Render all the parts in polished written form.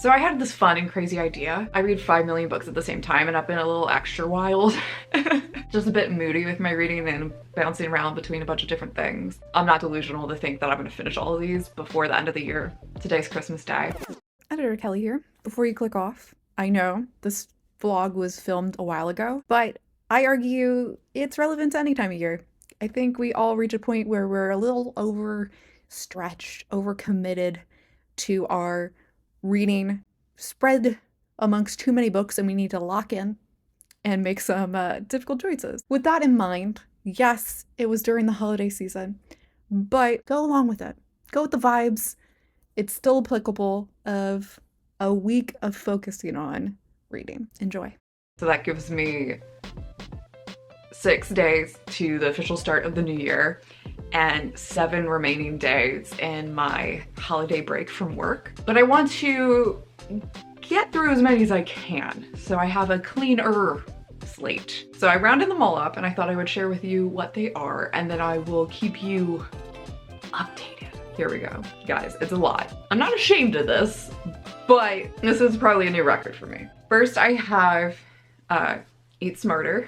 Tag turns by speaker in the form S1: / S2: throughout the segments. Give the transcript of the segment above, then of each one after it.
S1: So I had this fun and crazy idea. I read 5 million books at the same time and I've been a little extra wild. Just a bit moody with my reading and bouncing around between a bunch of different things. I'm not delusional to think that I'm gonna finish all of these before the end of the year. Today's Christmas Day. Editor Kelly here. Before you click off, I know this vlog was filmed a while ago, but I argue it's relevant to any time of year. I think we all reach a point where we're a little overstretched, overcommitted to our reading, spread amongst too many books, and we need to lock in and make some difficult choices. With that in mind, yes, it was during the holiday season, but go along with it. Go with the vibes. It's still applicable of a week of focusing on reading. Enjoy. So that gives me 6 days to the official start of the new year and 7 remaining days in my holiday break from work. But I want to get through as many as I can, so I have a cleaner slate. So I rounded them all up and I thought I would share with you what they are, and then I will keep you updated. Here we go. Guys, it's a lot. I'm not ashamed of this, but this is probably a new record for me. First, I have Eat Smarter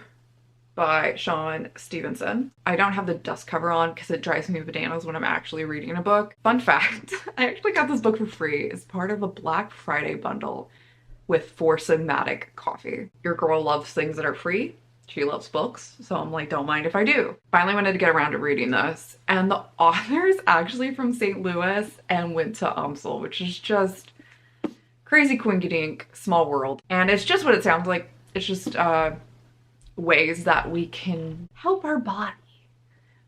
S1: by Shawn Stevenson. I don't have the dust cover on because it drives me bananas when I'm actually reading a book. Fun fact, I actually got this book for free as part of a Black Friday bundle with For Sigmatic coffee. Your girl loves things that are free. She loves books, so I'm like, don't mind if I do. Finally wanted to get around to reading this, and the author's actually from St. Louis and went to UMSL, which is just crazy quinkydink, small world. And it's just what it sounds like. It's just ways that we can help our body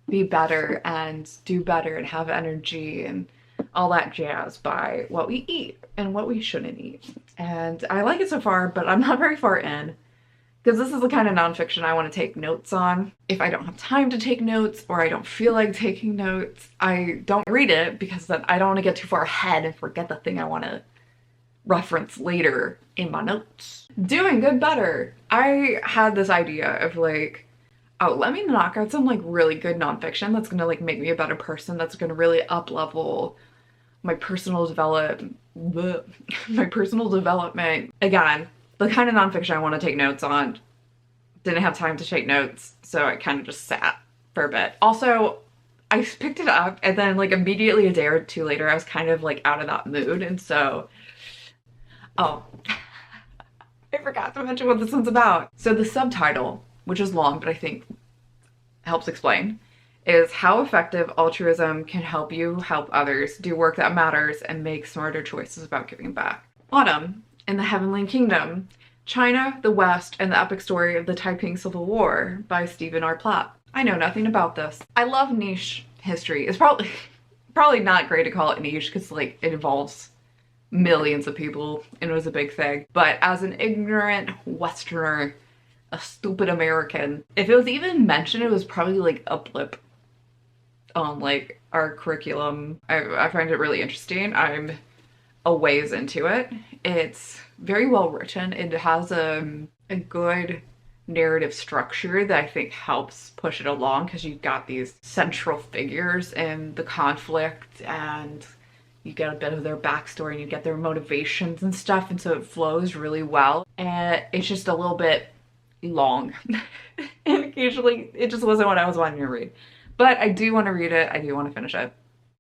S1: be better and do better and have energy and all that jazz by what we eat and what we shouldn't eat. And I like it so far, but I'm not very far in because this is the kind of nonfiction I want to take notes on. If I don't have time to take notes or I don't feel like taking notes, I don't read it because then I don't want to get too far ahead and forget the thing I want to reference later in my notes. Doing good better. I had this idea of like, oh, let me knock out some like really good nonfiction that's gonna like make me a better person, that's gonna really up level my personal development. Again, the kind of nonfiction I want to take notes on. Didn't have time to take notes, so I kind of just sat for a bit. Also, I picked it up and then like immediately a day or two later I was kind of like out of that mood, and so oh, I forgot to mention what this one's about. So the subtitle, which is long but I think helps explain, is How Effective Altruism Can Help You Help Others Do Work That Matters and Make Smarter Choices About Giving Back. Autumn in the Heavenly Kingdom, China, the West, and the Epic Story of the Taiping Civil War by Stephen R. Platt. I know nothing about this. I love niche history. It's probably not great to call it niche because like it involves millions of people and it was a big thing. But as an ignorant Westerner, a stupid American, if it was even mentioned, it was probably like a blip on like our curriculum. I find it really interesting. I'm a ways into it. It's very well written. It has a good narrative structure that I think helps push it along because you've got these central figures in the conflict and you get a bit of their backstory and you get their motivations and stuff, and so it flows really well. And it's just a little bit long. And occasionally it just wasn't what I was wanting to read. But I do want to read it. I do want to finish it.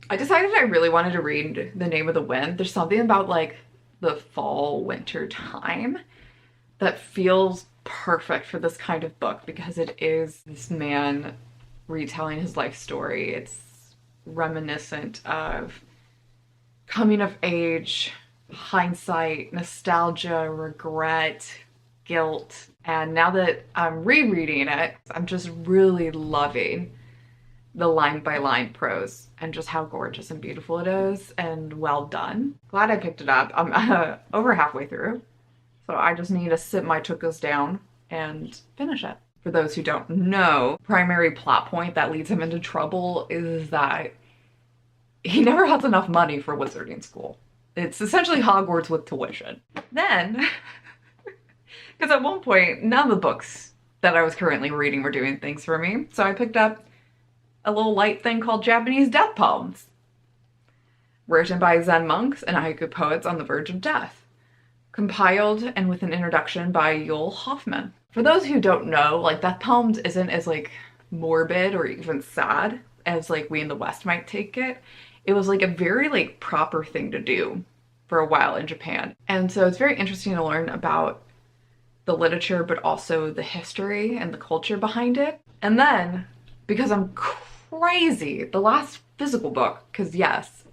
S1: I decided I really wanted to read The Name of the Wind. There's something about like the fall winter time that feels perfect for this kind of book because it is this man retelling his life story. It's reminiscent of coming of age, hindsight, nostalgia, regret, guilt. And now that I'm rereading it, I'm just really loving the line by line prose and just how gorgeous and beautiful it is and well done. Glad I picked it up. I'm over halfway through, so I just need to sit my tuchus down and finish it. For those who don't know, primary plot point that leads him into trouble is that he never has enough money for wizarding school. It's essentially Hogwarts with tuition. Then, because at one point, none of the books that I was currently reading were doing things for me, so I picked up a little light thing called Japanese death poems, written by Zen monks and haiku poets on the verge of death. compiled and with an introduction by Yul Hoffman. For those who don't know, like that poem isn't as like morbid or even sad as like we in the West might take it. It was like a very like proper thing to do for a while in Japan. And so it's very interesting to learn about the literature, but also the history and the culture behind it. And then, because I'm crazy, the last physical book, because yes,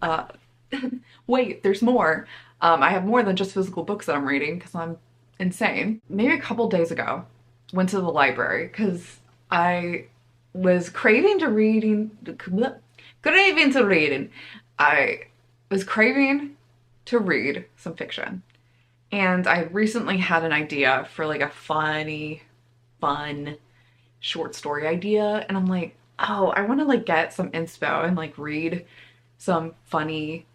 S1: wait, there's more. I have more than just physical books that I'm reading because I'm insane. Maybe a couple days ago, went to the library because I was craving to reading. I was craving to read some fiction. And I recently had an idea for like a fun short story idea. And I'm like, oh, I want to like get some inspo and like read some funny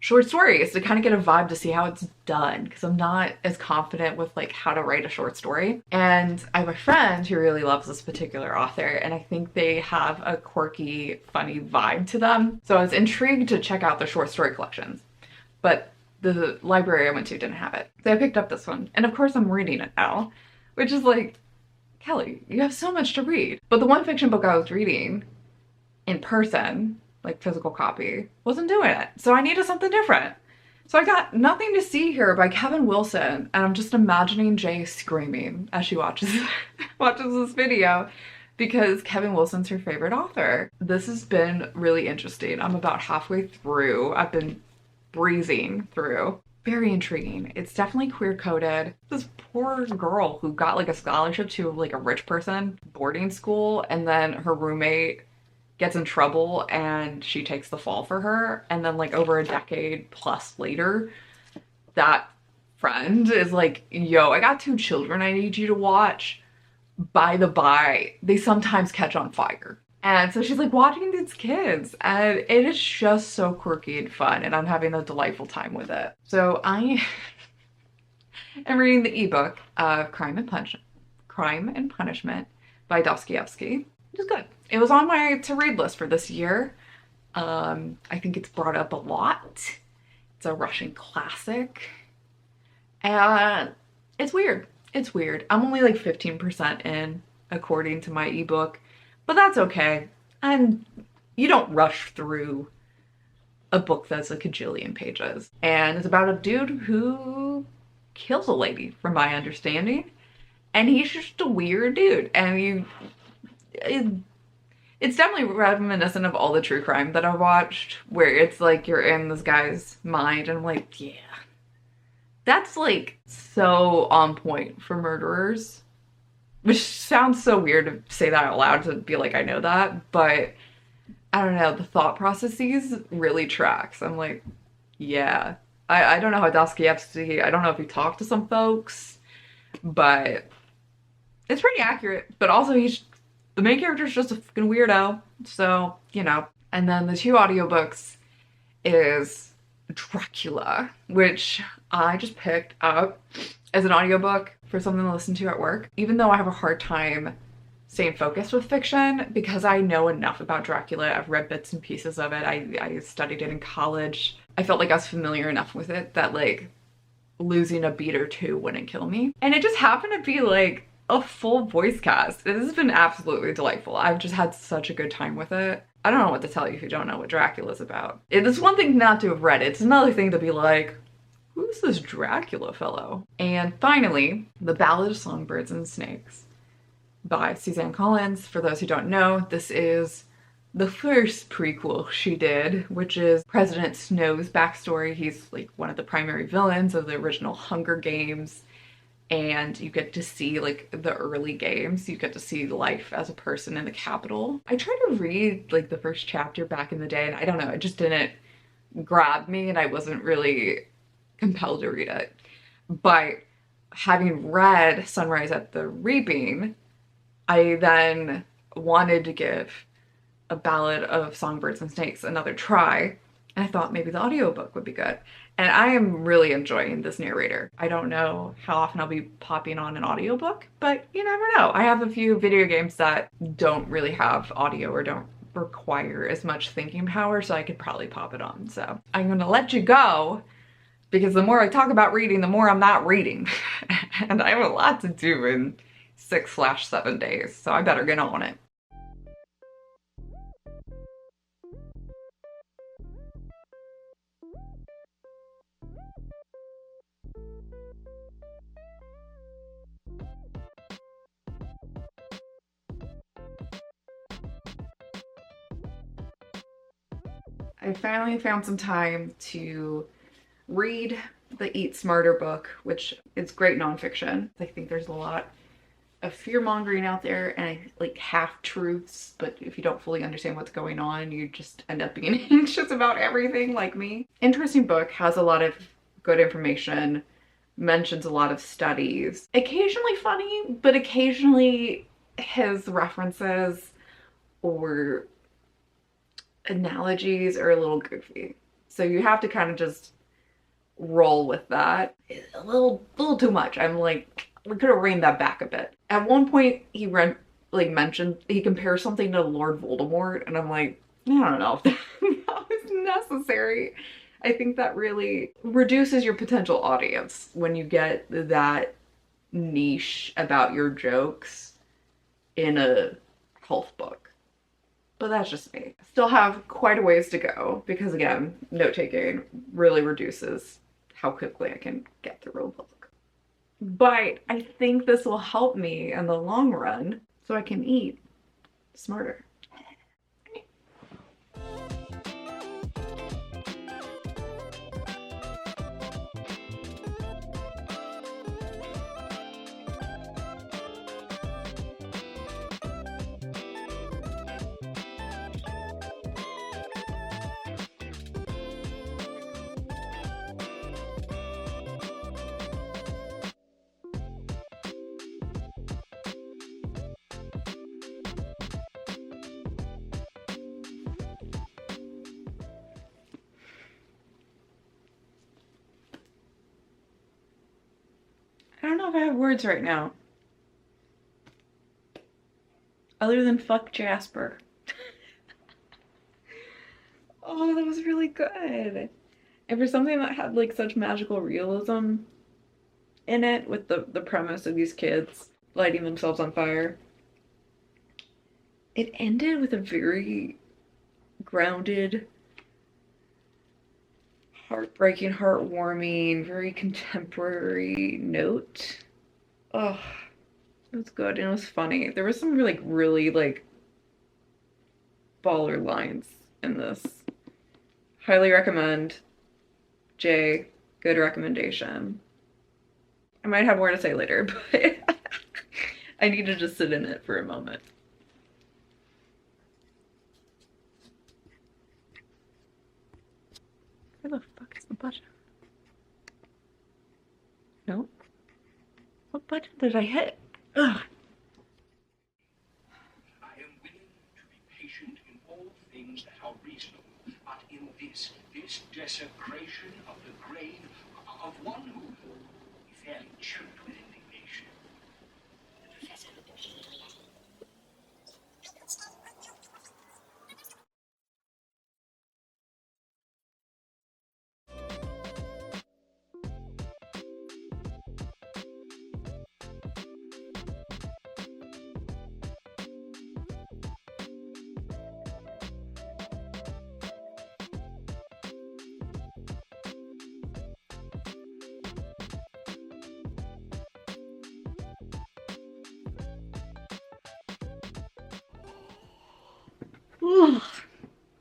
S1: short stories to kind of get a vibe to see how it's done, because I'm not as confident with like how to write a short story. And I have a friend who really loves this particular author, and I think they have a quirky, funny vibe to them. So I was intrigued to check out their short story collections, but the library I went to didn't have it. So I picked up this one, and of course I'm reading it now, which is like, Kelly, you have so much to read. But the one fiction book I was reading in person, like physical copy, wasn't doing it. So I needed something different. So I got Nothing to See Here by Kevin Wilson, and I'm just imagining Jay screaming as she watches this video because Kevin Wilson's her favorite author. This has been really interesting. I'm about halfway through. I've been breezing through. Very intriguing. It's definitely queer coded. This poor girl who got like a scholarship to like a rich person boarding school, and then her roommate gets in trouble and she takes the fall for her. And then like over a decade plus later, that friend is like, yo, I got 2 children I need you to watch. By the by, they sometimes catch on fire. And so she's like watching these kids, and it is just so quirky and fun, and I'm having a delightful time with it. So I am reading the ebook of Crime and Punishment by Dostoevsky, which is good. It was on my to-read list for this year. I think it's brought up a lot. It's a Russian classic, and it's weird. It's weird. I'm only like 15% in according to my ebook, but that's okay. And you don't rush through a book that's a cajillion pages. And it's about a dude who kills a lady, from my understanding. And he's just a weird dude. And it's definitely reminiscent of all the true crime that I've watched, where it's like you're in this guy's mind and I'm like, yeah, that's like so on point for murderers. Which sounds so weird to say that out loud, to be like, I know that, but I don't know, the thought processes really tracks. I'm like, yeah. I don't know how Dostoevsky, I don't know if he talked to some folks, but it's pretty accurate. But also the main character's just a fucking weirdo, so, you know. And then the 2 audiobooks is Dracula, which I just picked up as an audiobook for something to listen to at work. Even though I have a hard time staying focused with fiction because I know enough about Dracula. I've read bits and pieces of it. I studied it in college. I felt like I was familiar enough with it that like losing a beat or 2 wouldn't kill me. And it just happened to be like a full voice cast. This has been absolutely delightful. I've just had such a good time with it. I don't know what to tell you if you don't know what Dracula's about. It's one thing not to have read it. It's another thing to be like, who's this Dracula fellow? And finally, The Ballad of Songbirds and Snakes by Suzanne Collins. For those who don't know, this is the first prequel she did, which is President Snow's backstory. He's like one of the primary villains of the original Hunger Games, and you get to see like the early games. You get to see life as a person in the Capitol. I tried to read like the first chapter back in the day, and I don't know, it just didn't grab me, and I wasn't really compelled to read it. But having read Sunrise at the Reaping, I then wanted to give A Ballad of Songbirds and Snakes another try, and I thought maybe the audiobook would be good. And I am really enjoying this narrator. I don't know how often I'll be popping on an audiobook, but you never know. I have a few video games that don't really have audio or don't require as much thinking power, so I could probably pop it on. So I'm gonna let you go Because the more I talk about reading, the more I'm not reading. And I have a lot to do in 6/7 days, so I better get on it. I finally found some time to read the Eat Smarter book, which is great nonfiction. I think there's a lot of fear mongering out there and like half truths, but if you don't fully understand what's going on, you just end up being anxious about everything like me. Interesting book, has a lot of good information, mentions a lot of studies. Occasionally funny, but occasionally his references or analogies are a little goofy. So you have to kind of just roll with that. It's a little too much. I'm like, we could have reined that back a bit. At one point, he mentioned he compares something to Lord Voldemort, and I'm like, I don't know if that was necessary. I think that really reduces your potential audience when you get that niche about your jokes in a health book. But that's just me. Still have quite a ways to go because, again, note-taking really reduces how quickly I can get through a book. But I think this will help me in the long run so I can eat smarter. I don't know if I have words right now. Other than fuck Jasper. Oh, that was really good. And for something that had like such magical realism in it with the premise of these kids lighting themselves on fire, it ended with a very grounded, heartbreaking, heartwarming, very contemporary note. Oh, it was good and it was funny. There was some really like baller lines in this. Highly recommend. Jay, good recommendation. I might have more to say later, but I need to just sit in it for a moment. Where the fuck is the button? Nope. What button did I hit? Ugh.
S2: I am willing to be patient in all things that are reasonable, but in this desecration of the grain of one who fairly choked with indignation. The professor looked appealingly at him.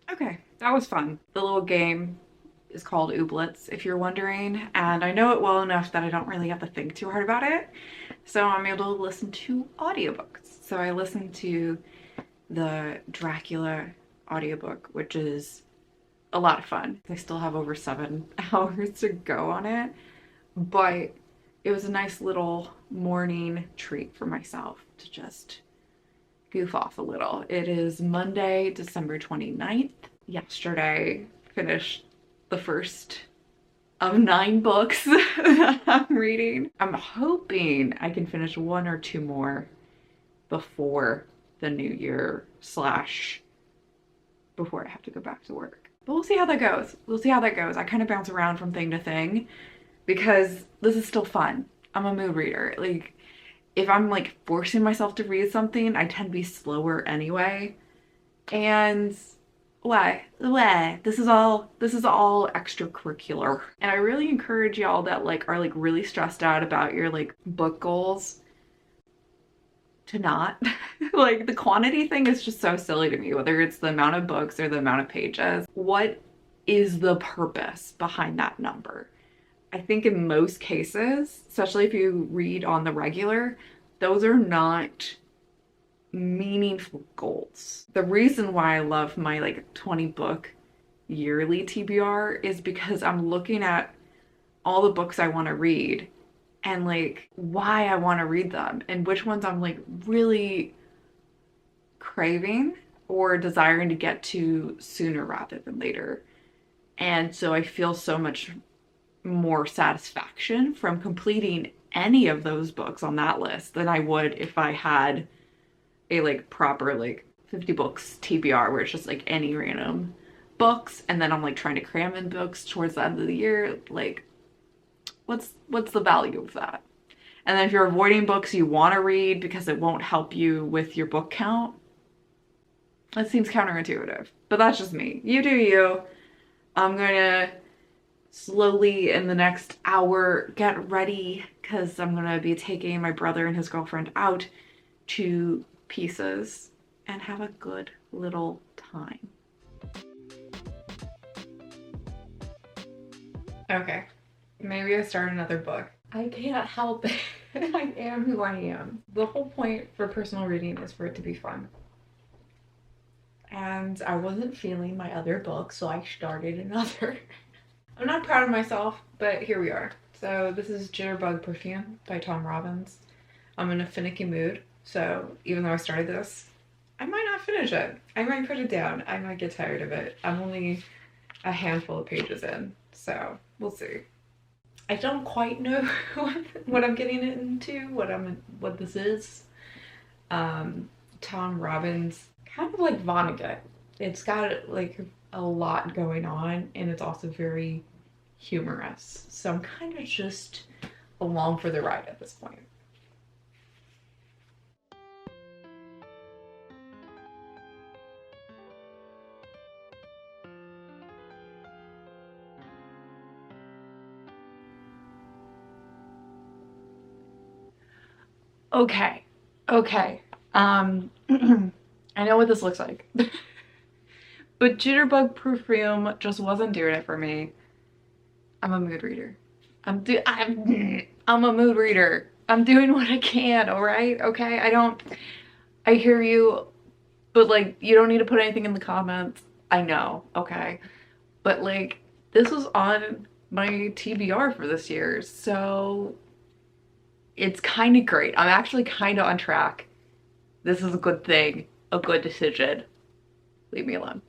S1: Okay, that was fun. The little game is called Ooblets, if you're wondering, and I know it well enough that I don't really have to think too hard about it, so I'm able to listen to audiobooks. So I listened to the Dracula audiobook, which is a lot of fun. I still have over 7 hours to go on it, but it was a nice little morning treat for myself to just goof off a little. It is Monday, December 29th. Yesterday, finished the first of 9 books that I'm reading. I'm hoping I can finish 1 or 2 more before the new year / before I have to go back to work. But we'll see how that goes. We'll see how that goes. I kind of bounce around from thing to thing because this is still fun. I'm a mood reader. Like, if I'm like forcing myself to read something, I tend to be slower anyway. And why? This is all extracurricular. And I really encourage y'all that like are like really stressed out about your like book goals to not. Like the quantity thing is just so silly to me, whether it's the amount of books or the amount of pages. What is the purpose behind that number? I think in most cases, especially if you read on the regular, those are not meaningful goals. The reason why I love my like 20 book yearly TBR is because I'm looking at all the books I want to read and like why I want to read them and which ones I'm like really craving or desiring to get to sooner rather than later. And so I feel so much more satisfaction from completing any of those books on that list than I would if I had a like proper like 50 books TBR where it's just like any random books and then I'm like trying to cram in books towards the end of the year. Like what's the value of that? And then if you're avoiding books you want to read because it won't help you with your book count, that seems counterintuitive. But that's just me. You do you. I'm gonna slowly in the next hour get ready because I'm gonna be taking my brother and his girlfriend out to Pieces and have a good little time. Okay, maybe I start another book. I can't help it. I am who I am. The whole point for personal reading is for it to be fun. And I wasn't feeling my other book, so I started another. I'm not proud of myself, but here we are. So this is Jitterbug Perfume by Tom Robbins. I'm in a finicky mood, so even though I started this, I might not finish it. I might put it down. I might get tired of it. I'm only a handful of pages in, so we'll see. I don't quite know what I'm getting into, what this is. Tom Robbins, kind of like Vonnegut. It's got like a lot going on and it's also very humorous. So I'm kind of just along for the ride at this point. Okay. I know what this looks like. But Jitterbug Perfume just wasn't doing it for me. I'm a mood reader. I'm a mood reader. I'm doing what I can, all right? Okay? I hear you, but like you don't need to put anything in the comments. I know, okay? But like this was on my TBR for this year, so it's kind of great. I'm actually kind of on track. This is a good thing, a good decision. Leave me alone.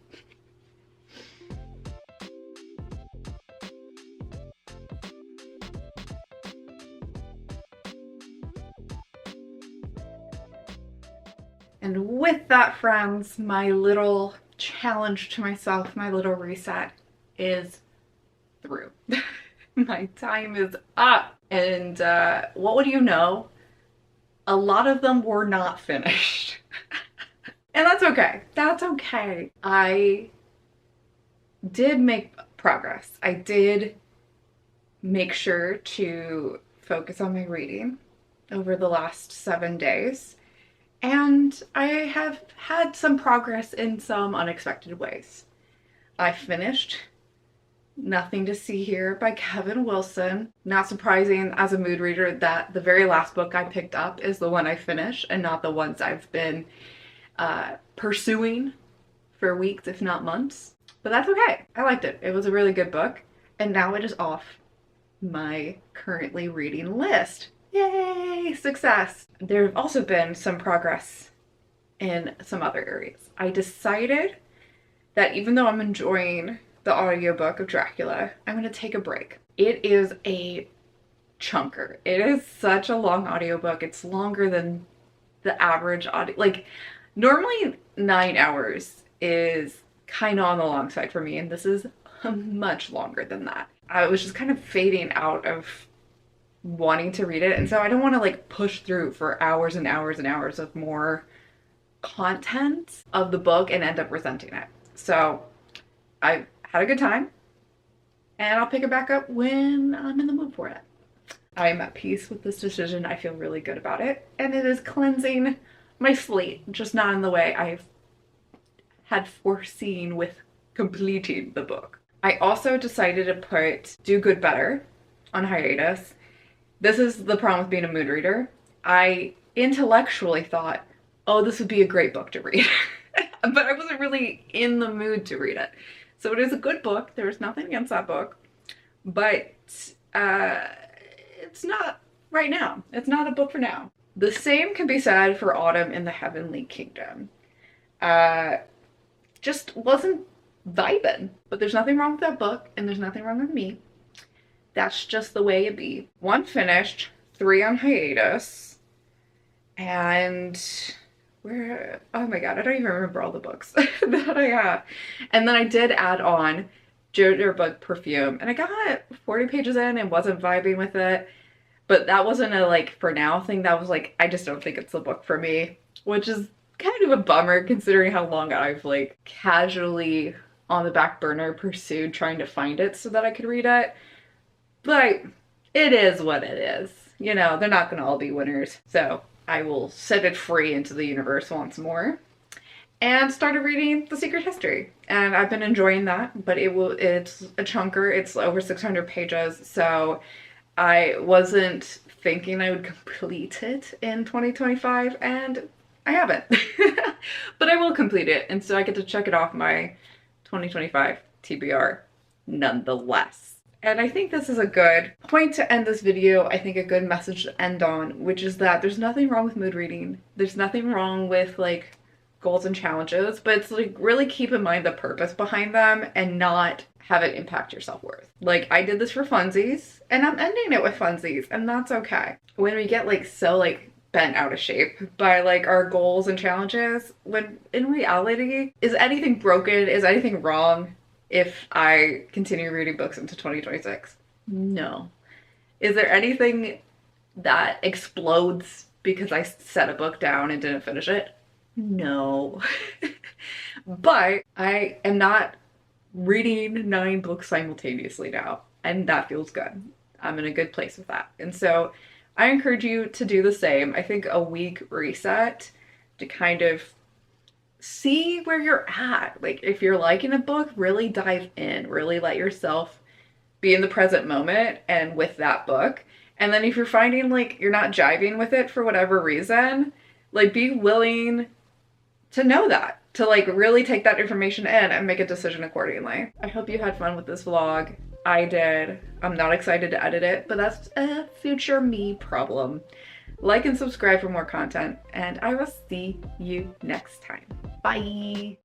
S1: And with that, friends, my little challenge to myself, my little reset is through. My time is up. And what would you know? A lot of them were not finished. And that's okay. That's okay. I did make progress. I did make sure to focus on my reading over the last 7 days. And I have had some progress in some unexpected ways. I finished Nothing to See Here by Kevin Wilson. Not surprising as a mood reader that the very last book I picked up is the one I finished and not the ones I've been pursuing for weeks, if not months. But that's okay. I liked it. It was a really good book. And now it is off my currently reading list. Yay! Success! There have also been some progress in some other areas. I decided that even though I'm enjoying the audiobook of Dracula, I'm going to take a break. It is a chunker. It is such a long audiobook. It's longer than the average audio. Like, normally 9 hours is kind of on the long side for me, and this is much longer than that. I was just kind of fading out of wanting to read it, and so I don't want to like push through for hours and hours and hours of more content of the book and end up resenting it. So I had a good time, and I'll pick it back up when I'm in the mood for it. I'm at peace with this decision. I feel really good about it, and it is cleansing my slate, just not in the way I've had foreseen with completing the book. I also decided to put Do Good Better on hiatus. This is the problem with being a mood reader. I intellectually thought, oh, this would be a great book to read, but I wasn't really in the mood to read it. So it is a good book. There's nothing against that book, but it's not right now. It's not a book for now. The same can be said for Autumn in the Heavenly Kingdom. Just wasn't vibing, but there's nothing wrong with that book, and there's nothing wrong with me. That's just the way it be. 1 finished, 3 on hiatus, and where, oh my god, I don't even remember all the books that I have. And then I did add on Jojo Book Perfume, and I got 40 pages in and wasn't vibing with it, but that wasn't a like for now thing. That was like, I just don't think it's the book for me, which is kind of a bummer considering how long I've like casually on the back burner pursued trying to find it so that I could read it. But it is what it is. You know, they're not going to all be winners. So I will set it free into the universe once more. And started reading The Secret History. And I've been enjoying that, but it's a chunker. It's over 600 pages. So I wasn't thinking I would complete it in 2025, and I haven't. But I will complete it, and so I get to check it off my 2025 TBR nonetheless. And I think this is a good point to end this video. I think a good message to end on, which is that there's nothing wrong with mood reading. There's nothing wrong with like goals and challenges, but it's like really keep in mind the purpose behind them and not have it impact your self-worth. Like I did this for funsies, and I'm ending it with funsies, and that's okay. When we get like so like bent out of shape by like our goals and challenges, when in reality, is anything broken? Is anything wrong if I continue reading books into 2026? No. Is there anything that explodes because I set a book down and didn't finish it? No. But I am not reading 9 books simultaneously now, and that feels good. I'm in a good place with that. And so I encourage you to do the same. I think a week reset to kind of see where you're at. Like if you're liking a book, really dive in, really let yourself be in the present moment and with that book. And then if you're finding like you're not jiving with it for whatever reason, like be willing to know that, to like really take that information in and make a decision accordingly. I hope you had fun with this vlog. I did. I'm not excited to edit it, but that's a future me problem. Like and subscribe for more content, and I will see you next time. Bye.